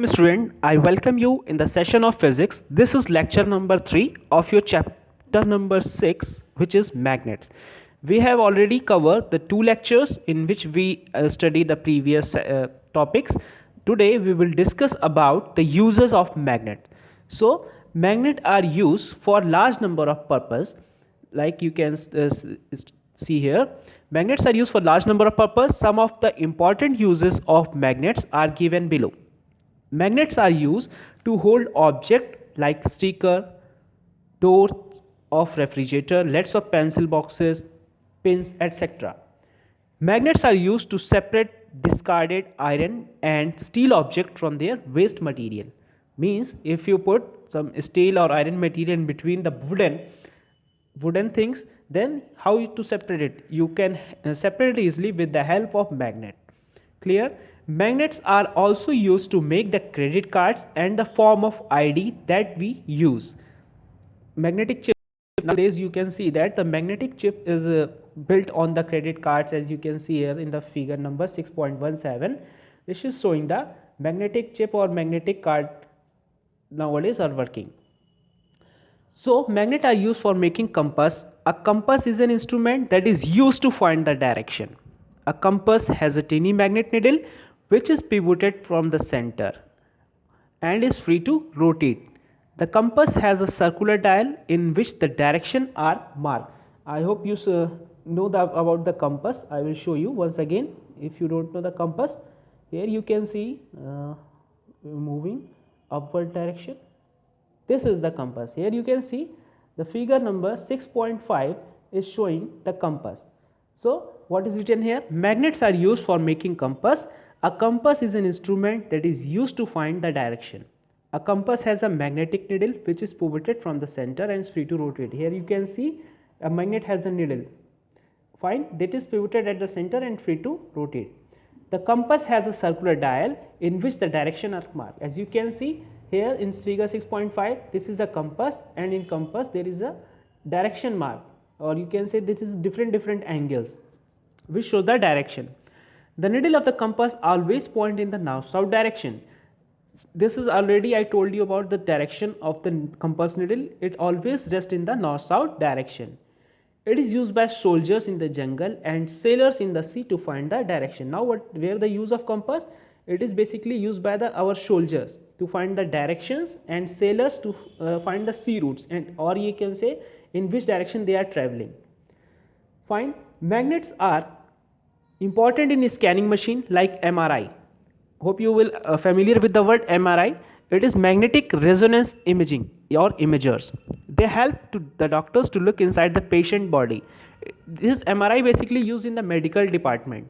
Student, I welcome you in the session of physics. This is lecture number 3 of your chapter number 6, which is magnets. We have already covered the two lectures in which we study the previous topics. Today we will discuss about the uses of magnet. So magnets are used for large number of purpose, like you can see here. Magnets are used for large number of purpose. Some of the important uses of magnets are given below. Magnets are used to hold objects like sticker, doors of refrigerator, leads of pencil boxes, pins, etc. Magnets are used to separate discarded iron and steel object from their waste material. Means if you put some steel or iron material in between the wooden things, then how to separate it? You can separate it easily with the help of magnet. Clear? Magnets are also used to make the credit cards and the form of ID that we use. Magnetic chip, nowadays you can see that the magnetic chip is built on the credit cards, as you can see here in the figure number 6.17. This is showing the magnetic chip or magnetic card nowadays are working. So magnets are used for making compass. A compass is an instrument that is used to find the direction. A compass has a tiny magnet needle which is pivoted from the center and is free to rotate. The compass has a circular dial in which the direction are marked. I hope you know about the compass. I will show you once again. If you don't know the compass, here you can see moving upward direction. This is the compass. Here you can see the figure number 6.5 is showing the compass. So what is written here? Magnets are used for making compass. A compass is an instrument that is used to find the direction. A compass has a magnetic needle which is pivoted from the center and is free to rotate. Here you can see a magnet has a needle. Fine, that is pivoted at the center and free to rotate. The compass has a circular dial in which the direction are marked. As you can see here in figure 6.5, this is the compass, and in compass there is a direction mark, or you can say this is different angles which shows the direction. The needle of the compass always point in the north-south direction. This is already I told you about the direction of the compass needle. It always rests in the north-south direction. It is used by soldiers in the jungle and sailors in the sea to find the direction. Now where the use of compass? It is basically used by our soldiers to find the directions and sailors to find the sea routes, and or you can say in which direction they are traveling. Fine. Magnets are important in scanning machine like MRI. Hope you will familiar with the word MRI. It is magnetic resonance imaging or imagers. They help to the doctors to look inside the patient body. This MRI basically used in the medical department.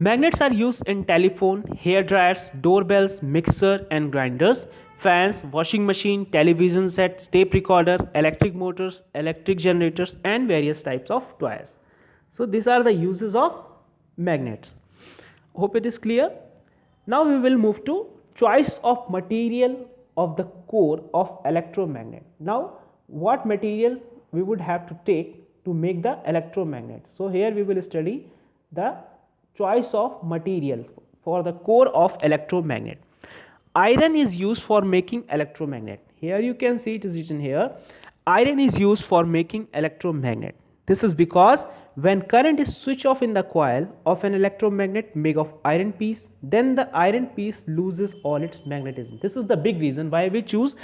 Magnets are used in telephone, hair dryers, doorbells, mixer and grinders, fans, washing machine, television sets, tape recorder, electric motors, electric generators and various types of toys. So these are the uses of magnets. Hope it is clear. Now we will move to choice of material of the core of electromagnet. Now what material we would have to take to make the electromagnet? So here we will study the choice of material for the core of electromagnet. Iron is used for making electromagnet. Here you can see it is written here. Iron is used for making electromagnet. This is because when current is switched off in the coil of an electromagnet made of iron piece, then the iron piece loses all its magnetism. This is the big reason why we choose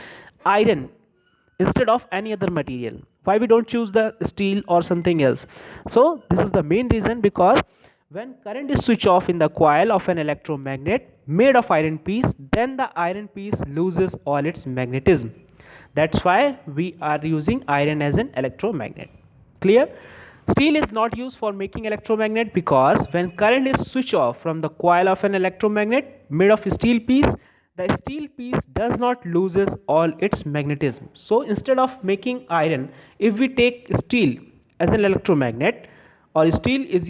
iron instead of any other material. Why we don't choose the steel or something else? So this is the main reason, because when current is switched off in the coil of an electromagnet made of iron piece, then the iron piece loses all its magnetism. That's why we are using iron as an electromagnet. Clear? Steel is not used for making electromagnet because when current is switched off from the coil of an electromagnet made of steel piece, the steel piece does not loses all its magnetism. So instead of making iron, if we take steel as an electromagnet, or steel is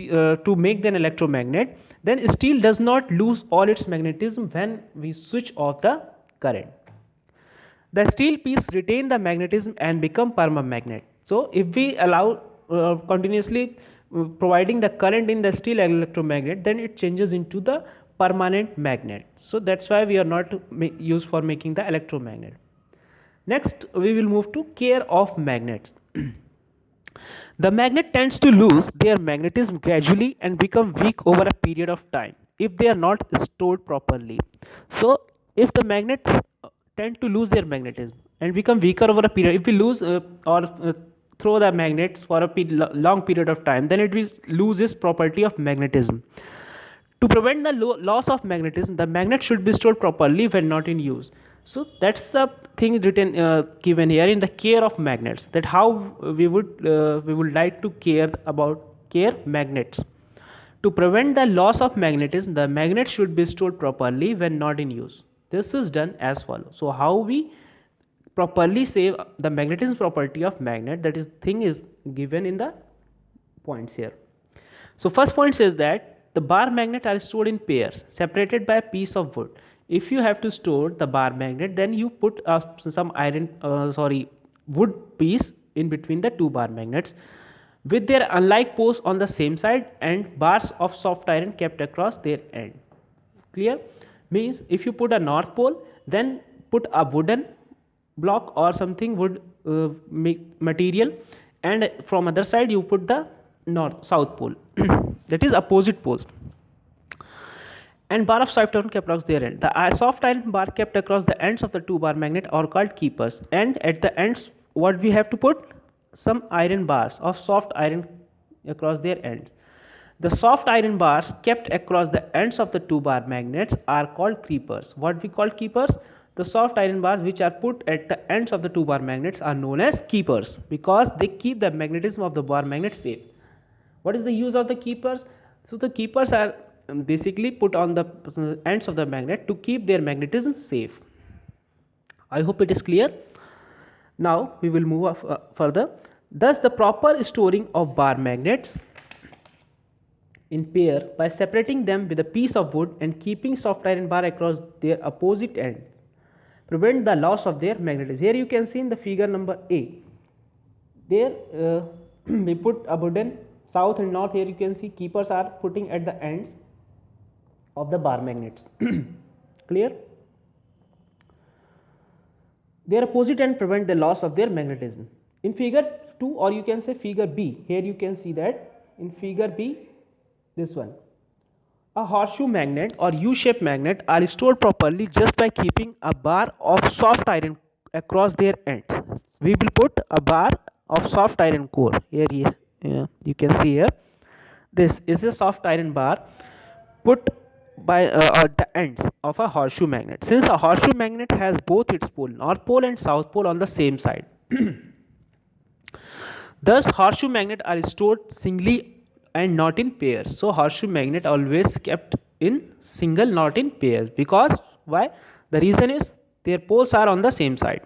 to make an electromagnet, then steel does not lose all its magnetism when we switch off the current. The steel piece retain the magnetism and become permanent. So if we allow continuously providing the current in the steel electromagnet, then it changes into the permanent magnet. So that's why we are not used for making the electromagnet. Next, we will move to care of magnets. The magnet tends to lose their magnetism gradually and become weak over a period of time if they are not stored properly. So, if the magnets tend to lose their magnetism and become weaker over a period, if we lose or throw the magnets for a long period of time, then it will lose its property of magnetism. To prevent the loss of magnetism, the magnet should be stored properly when not in use. So that's the thing written given here in the care of magnets, that how we would like to care magnets. To prevent the loss of magnetism, the magnet should be stored properly when not in use. This is done as follows. So how we properly save the magnetism property of magnet, that is thing is given in the points here. So first point says that the bar magnet are stored in pairs separated by a piece of wood. If you have to store the bar magnet, then you put some wood piece in between the two bar magnets with their unlike poles on the same side and bars of soft iron kept across their end. Clear? Means if you put a north pole, then put a wooden block or something wood material, and from other side you put the north south pole that is opposite poles, and bar of soft iron kept across their end. The soft iron bar kept across the ends of the two bar magnet are called keepers, and at the ends what we have to put? Some iron bars of soft iron across their ends. The soft iron bars kept across the ends of the two bar magnets are called keepers. What we call keepers? The soft iron bars which are put at the ends of the two bar magnets are known as keepers because they keep the magnetism of the bar magnet safe. What is the use of the keepers? So the keepers are basically put on the ends of the magnet to keep their magnetism safe. I hope it is clear. Now we will move further. Thus the proper storing of bar magnets in pair by separating them with a piece of wood and keeping soft iron bar across their opposite ends prevent the loss of their magnetism. Here you can see in the figure number A. There we put a wooden south and north. Here you can see keepers are putting at the ends of the bar magnets. Clear? Their opposite end prevent the loss of their magnetism. In figure 2, or you can say figure B, here you can see that in figure B, this one, a horseshoe magnet or U-shaped magnet are stored properly just by keeping a bar of soft iron across their ends. We will put a bar of soft iron core here. You can see here, this is a soft iron bar put by at the ends of a horseshoe magnet. Since a horseshoe magnet has both its pole, north pole and south pole, on the same side, thus horseshoe magnet are stored singly and not in pairs. So horseshoe magnet always kept in single, not in pairs. Because why? The reason is their poles are on the same side.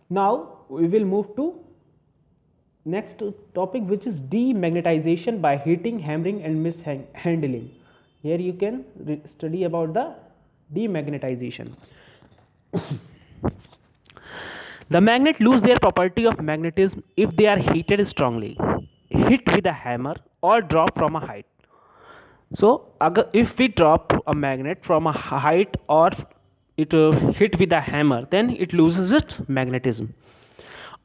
Now we will move to next topic, which is demagnetization by heating, hammering and mishandling. Here you can study about the demagnetization. The magnet lose their property of magnetism if they are heated strongly, hit with a hammer or drop from a height. So if we drop a magnet from a height or it hit with a hammer, then it loses its magnetism.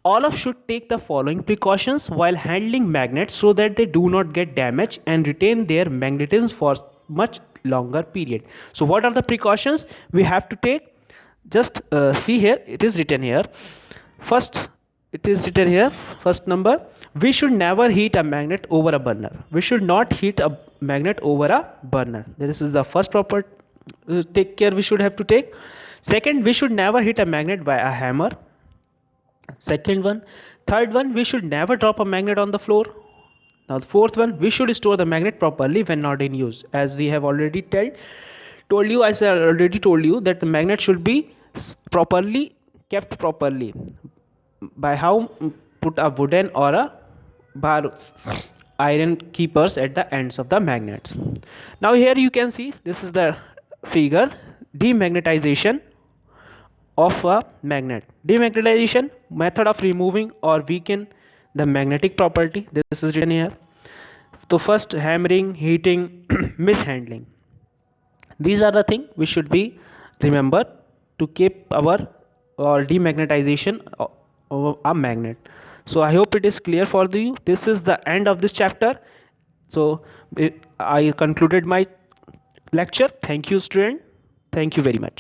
All of should take the following precautions while handling magnets so that they do not get damaged and retain their magnetism for much longer period. So what are the precautions we have to take? Just see here, it is written here. First, it is written here, first number, we should never heat a magnet over a burner. We should not heat a magnet over a burner. This is the first proper take care we should have to take. Second, we should never hit a magnet by a hammer. Second one. Third one, we should never drop a magnet on the floor. Now the fourth one, we should store the magnet properly when not in use. As we have already told you that the magnet should be properly kept properly. By how? Put a wooden or a bar iron keepers at the ends of the magnets. Now here you can see, this is the figure, demagnetization of a magnet. Demagnetization, method of removing or weaken the magnetic property. This is written here. So first, hammering, heating, mishandling. These are the things we should be remember to keep our demagnetization of a magnet. So I hope it is clear for you. This is the end of this chapter. So I concluded my lecture. Thank you, student. Thank you very much.